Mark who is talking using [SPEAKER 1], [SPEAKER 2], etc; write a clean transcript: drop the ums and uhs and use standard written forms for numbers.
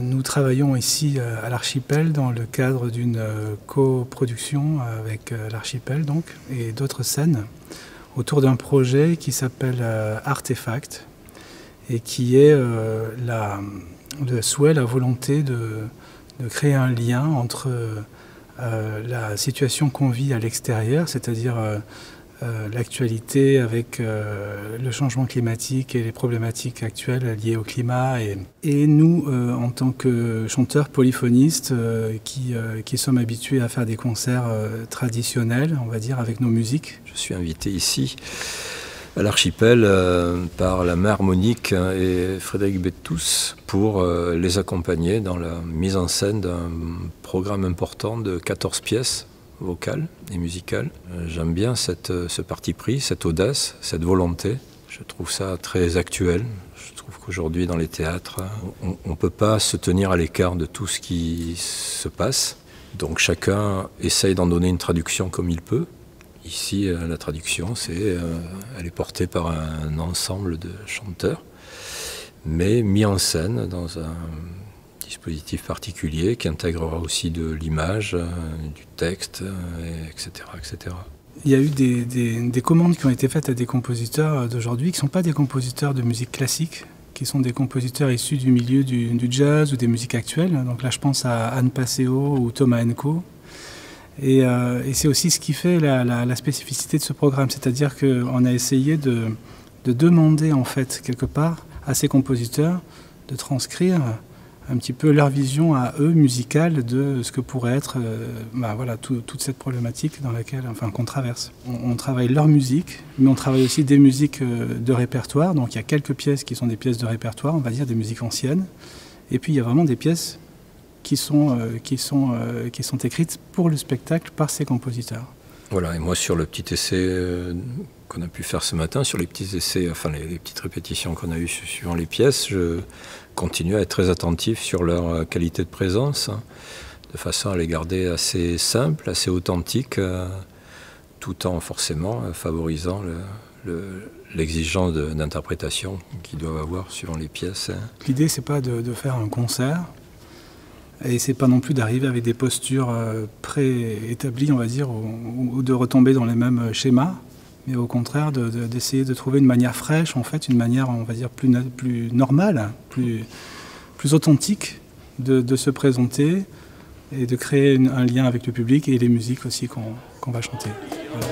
[SPEAKER 1] Nous travaillons ici à l'Archipel dans le cadre d'une coproduction avec l'Archipel donc, et d'autres scènes autour d'un projet qui s'appelle Artefact et qui est le souhait, la volonté de créer un lien entre la situation qu'on vit à l'extérieur, c'est-à-dire l'actualité avec le changement climatique et les problématiques actuelles liées au climat et nous en tant que chanteurs polyphonistes qui sommes habitués à faire des concerts traditionnels, on va dire, avec nos musiques.
[SPEAKER 2] Je suis invité ici à l'Archipel par la mère Monique et Frédéric Bettus pour les accompagner dans la mise en scène d'un programme important de 14 pièces vocales et musicales. J'aime bien ce parti pris, cette audace, cette volonté. Je trouve ça très actuel. Je trouve qu'aujourd'hui dans les théâtres, on ne peut pas se tenir à l'écart de tout ce qui se passe. Donc chacun essaye d'en donner une traduction comme il peut. Ici, la traduction, elle est portée par un ensemble de chanteurs, mais mis en scène dans un dispositif particulier qui intégrera aussi de l'image, du texte, etc., etc.
[SPEAKER 1] Il y a eu des commandes qui ont été faites à des compositeurs d'aujourd'hui qui ne sont pas des compositeurs de musique classique, qui sont des compositeurs issus du milieu du jazz ou des musiques actuelles. Donc là, je pense à Anne Passeo ou Thomas Enko. Et c'est aussi ce qui fait la spécificité de ce programme, c'est-à-dire qu'on a essayé de demander en fait quelque part à ces compositeurs de transcrire un petit peu leur vision à eux musicale de ce que pourrait être voilà, toute cette problématique dans laquelle, enfin, qu'on traverse. On travaille leur musique, mais on travaille aussi des musiques de répertoire, donc il y a quelques pièces qui sont des pièces de répertoire, on va dire des musiques anciennes, et puis il y a vraiment des pièces qui sont écrites pour le spectacle par ces compositeurs.
[SPEAKER 2] Voilà, et moi sur le petit essai qu'on a pu faire ce matin, sur les petits essais, enfin les petites répétitions qu'on a eues suivant les pièces, je continue à être très attentif sur leur qualité de présence, de façon à les garder assez simples, assez authentiques, tout en forcément favorisant l'exigence d'interprétation qu'ils doivent avoir suivant les pièces.
[SPEAKER 1] L'idée, c'est pas de faire un concert. Et c'est pas non plus d'arriver avec des postures préétablies, on va dire, ou de retomber dans les mêmes schémas, mais au contraire d'essayer de trouver une manière fraîche, en fait, une manière, on va dire, plus normale, plus authentique de se présenter et de créer un lien avec le public et les musiques aussi qu'on va chanter. Voilà.